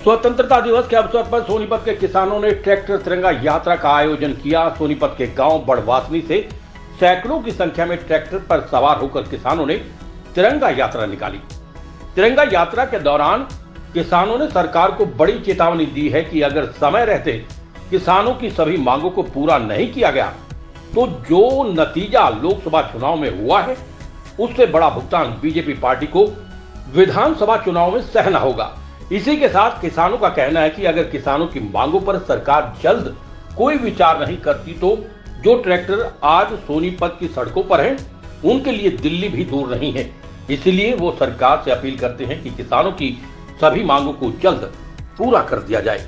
स्वतंत्रता दिवस के अवसर पर सोनीपत के किसानों ने ट्रैक्टर तिरंगा यात्रा का आयोजन किया। सोनीपत के गांव बड़वासनी से सैकड़ों की संख्या में ट्रैक्टर पर सवार होकर किसानों ने तिरंगा यात्रा निकाली। तिरंगा यात्रा के दौरान किसानों ने सरकार को बड़ी चेतावनी दी है कि अगर समय रहते किसानों की सभी मांगों को पूरा नहीं किया गया तो जो नतीजा लोकसभा चुनाव में हुआ है उससे बड़ा भुगतान बीजेपी पार्टी को विधानसभा चुनाव में सहना होगा। इसी के साथ किसानों का कहना है कि अगर किसानों की मांगों पर सरकार जल्द कोई विचार नहीं करती तो जो ट्रैक्टर आज सोनीपत की सड़कों पर हैं, उनके लिए दिल्ली भी दूर नहीं है। इसलिए वो सरकार से अपील करते हैं कि किसानों की सभी मांगों को जल्द पूरा कर दिया जाए।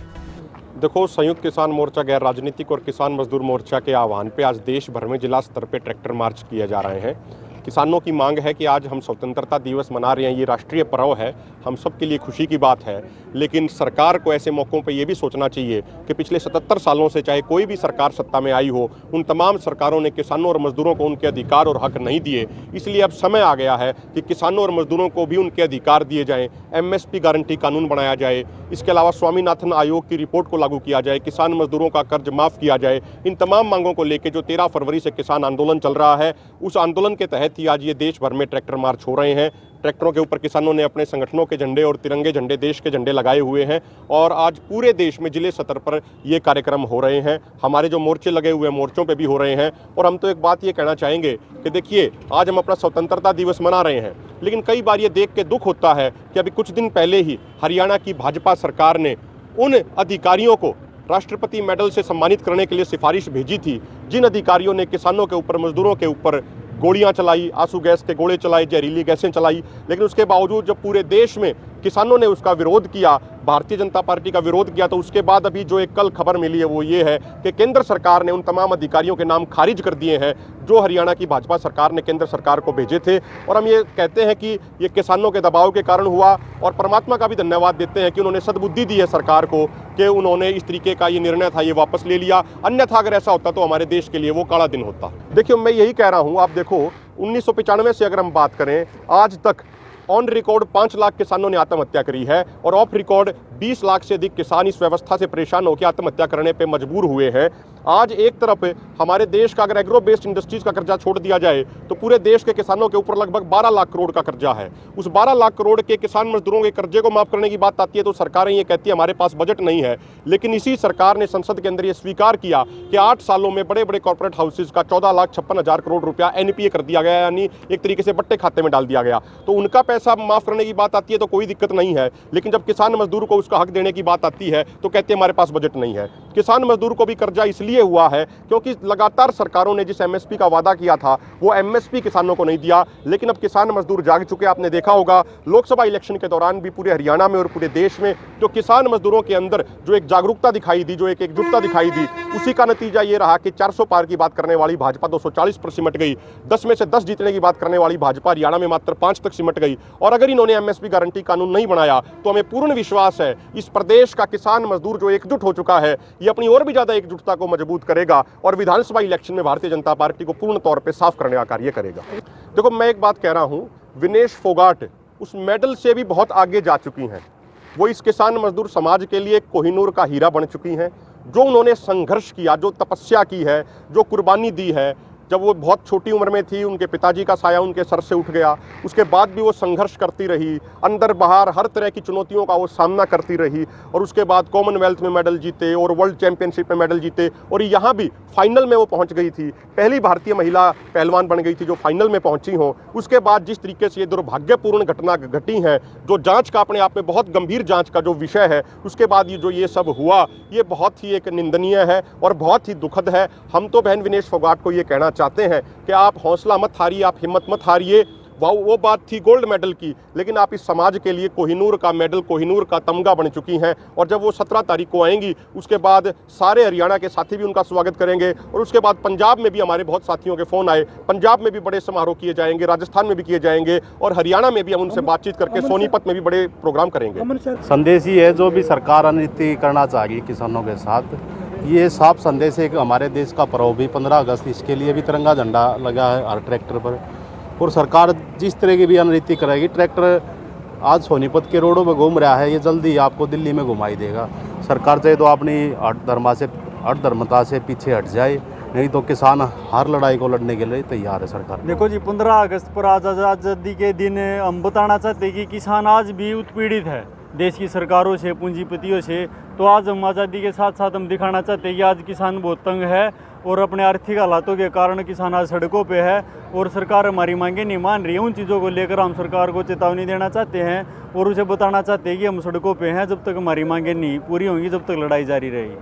देखो, संयुक्त किसान मोर्चा, गैर राजनीतिक और किसान मजदूर मोर्चा के आह्वान पे आज देश भर में जिला स्तर पे ट्रैक्टर मार्च किए जा रहे हैं। किसानों की मांग है कि आज हम स्वतंत्रता दिवस मना रहे हैं, ये राष्ट्रीय पर्व है, हम सब के लिए खुशी की बात है। लेकिन सरकार को ऐसे मौक़ों पे ये भी सोचना चाहिए कि पिछले 77 सालों से चाहे कोई भी सरकार सत्ता में आई हो, उन तमाम सरकारों ने किसानों और मजदूरों को उनके अधिकार और हक नहीं दिए। इसलिए अब समय आ गया है कि किसानों और मजदूरों को भी उनके अधिकार दिए जाएँ। MSP गारंटी कानून बनाया जाए। इसके अलावा स्वामीनाथन आयोग की रिपोर्ट को लागू किया जाए। किसान मजदूरों का कर्ज माफ़ किया जाए। इन तमाम मांगों को लेकर जो 13 फरवरी से किसान आंदोलन चल रहा है, उस आंदोलन के तहत ही आज ये देश भर में ट्रैक्टर मार्च हो रहे हैं। ट्रैक्टरों के ऊपर किसानों ने अपने संगठनों के झंडे और तिरंगे झंडे, देश के झंडे लगाए हुए हैं और आज पूरे देश में जिले स्तर पर ये कार्यक्रम हो रहे हैं। हमारे जो मोर्चे लगे हुए हैं, मोर्चों पे भी हो रहे हैं। और हम तो एक बात ये कहना चाहेंगे कि देखिए, आज हम अपना स्वतंत्रता दिवस मना रहे हैं, लेकिन कई बार ये देख के दुख होता है कि अभी कुछ दिन पहले ही हरियाणा की भाजपा सरकार ने उन अधिकारियों को राष्ट्रपति मेडल से सम्मानित करने के लिए सिफारिश भेजी थी, जिन अधिकारियों ने किसानों के ऊपर, मजदूरों के ऊपर गोलियां चलाई, आंसू गैस के गोले चलाए, जहरीली गैसें चलाई। लेकिन उसके बावजूद जब पूरे देश में किसानों ने उसका विरोध किया, भारतीय जनता पार्टी का विरोध किया, तो उसके बाद अभी जो एक कल खबर मिली है वो ये है कि केंद्र सरकार ने उन तमाम अधिकारियों के नाम खारिज कर दिए हैं जो हरियाणा की भाजपा सरकार ने केंद्र सरकार को भेजे थे। और हम ये कहते हैं कि ये किसानों के दबाव के कारण हुआ और परमात्मा का भी धन्यवाद देते हैं कि उन्होंने सद्बुद्धि दी है सरकार को कि उन्होंने इस तरीके का ये निर्णय था ये वापस ले लिया। अन्यथा अगर ऐसा होता तो हमारे देश के लिए वो काला दिन होता। देखिए, मैं यही कह रहा हूँ, आप देखो 1995 से अगर हम बात करें, आज तक ऑन रिकॉर्ड 5 लाख किसानों ने आत्महत्या करी है और ऑफ रिकॉर्ड 20 लाख से अधिक किसान इस व्यवस्था से परेशान होकर आत्महत्या करने पे मजबूर हुए हैं। आज एक तरफ हमारे देश का अगर एग्रो बेस्ड इंडस्ट्रीज का कर्जा छोड़ दिया जाए तो पूरे देश के किसानों के ऊपर लगभग 12 लाख करोड़ का कर्जा है। उस 12 लाख करोड़ के किसान मजदूरों के कर्जे को माफ करने की बात आती है तो सरकारें ये कहती है हमारे पास बजट नहीं है। लेकिन इसी सरकार ने संसद के अंदर ये स्वीकार किया कि 8 सालों में बड़े बड़े कॉर्पोरेट हाउसेज का 14,56,000 करोड़ रुपया NPA कर दिया गया, यानी एक तरीके से बट्टे खाते में डाल दिया गया। तो उनका पैसा माफ करने की बात आती है तो कोई दिक्कत नहीं है, लेकिन जब किसान मजदूर को उसका हक देने की बात आती है तो कहते हैं हमारे पास बजट नहीं है। किसान मजदूर को भी कर्जा इसलिए हुआ है क्योंकि लगातार सरकारों ने जिस MSP का वादा किया था वो MSP किसानों को नहीं दिया। लेकिन अब किसान मजदूर जाग चुके। आपने देखा होगा लोकसभा इलेक्शन के दौरान भी पूरे हरियाणा में और पूरे देश में जो किसान मजदूरों के अंदर जो एक जागरूकता दिखाई दी, जो एक एकजुटता दिखाई दी, उसी का नतीजा ये रहा कि 400 पार की बात करने वाली भाजपा 240 पर सिमट गई। 10 में से 10 जीतने की बात करने वाली भाजपा हरियाणा में मात्र 5 तक सिमट गई। और अगर इन्होंने MSP गारंटी कानून नहीं बनाया तो हमें पूर्ण विश्वास है इस प्रदेश का किसान मजदूर जो एकजुट हो चुका है, ये अपनी और भी ज्यादा एकजुटता को मजबूत करेगा और विधानसभा इलेक्शन में भारतीय जनता पार्टी को पूर्ण तौर पे साफ करने का कार्य करेगा। देखो, मैं एक बात कह रहा हूं, विनेश फोगाट उस मेडल से भी बहुत आगे जा चुकी हैं। वो इस किसान मजदूर समाज के लिए कोहिनूर का हीरा बन चुकी हैं। जो उन्होंने संघर्ष किया, जो तपस्या की है, जो कुर्बानी दी है, जब वो बहुत छोटी उम्र में थी उनके पिताजी का साया उनके सर से उठ गया, उसके बाद भी वो संघर्ष करती रही, अंदर बाहर हर तरह की चुनौतियों का वो सामना करती रही और उसके बाद कॉमनवेल्थ में मेडल जीते और वर्ल्ड चैंपियनशिप में मेडल जीते और यहाँ भी फाइनल में वो पहुँच गई थी। पहली भारतीय महिला पहलवान बन गई थी जो फाइनल में पहुँची हो। उसके बाद जिस तरीके से ये दुर्भाग्यपूर्ण घटना घटी है, जो जाँच का अपने आप में बहुत गंभीर जाँच का जो विषय है, उसके बाद ये जो ये सब हुआ, ये बहुत ही एक निंदनीय है और बहुत ही दुखद है। हम तो बहन विनेश फोगाट को ये कहना चाहते हैं कि आप हौसला मत हारिए, आप हिम्मत मत हारिए। वो बात थी गोल्ड मेडल की, लेकिन आप इस समाज के लिए कोहिनूर का मेडल, कोहिनूर का तमगा बन चुकी हैं। और जब वो 17 तारीख को आएंगी उसके बाद सारे हरियाणा के साथी भी उनका स्वागत करेंगे और उसके बाद पंजाब में भी हमारे बहुत साथियों के फ़ोन आए, पंजाब में भी बड़े समारोह किए जाएंगे, राजस्थान में भी किए जाएंगे और हरियाणा में भी हम उनसे बातचीत करके सोनीपत में भी बड़े प्रोग्राम करेंगे। संदेश ही है जो भी सरकार अननीति करना चाह रही है किसानों के साथ, ये साफ संदेश है कि हमारे देश का पर्व भी 15 अगस्त, इसके लिए भी तिरंगा झंडा लगा है हर ट्रैक्टर पर। और सरकार जिस तरह की भी अननीति करेगी, ट्रैक्टर आज सोनीपत के रोडों में घूम रहा है, ये जल्दी आपको दिल्ली में घुमाई देगा। सरकार चाहे तो अपनी हठधर्मता से पीछे हट जाए, नहीं तो किसान हर लड़ाई को लड़ने के लिए तैयार है सरकार। देखो जी, 15 अगस्त पर आज़ादी के दिन हम बताना चाहते हैं कि किसान आज भी उत्पीड़ित है देश की सरकारों से, पूंजीपतियों से। तो आज हम आज़ादी के साथ साथ हम दिखाना चाहते हैं कि आज किसान बहुत तंग है और अपने आर्थिक हालातों के कारण किसान आज सड़कों पे है और सरकार हमारी मांगे नहीं मान रही है। उन चीज़ों को लेकर हम सरकार को चेतावनी देना चाहते हैं और उसे बताना चाहते हैं कि हम सड़कों पे हैं, जब तक हमारी मांगे नहीं पूरी होंगी, जब तक लड़ाई जारी रहेगी।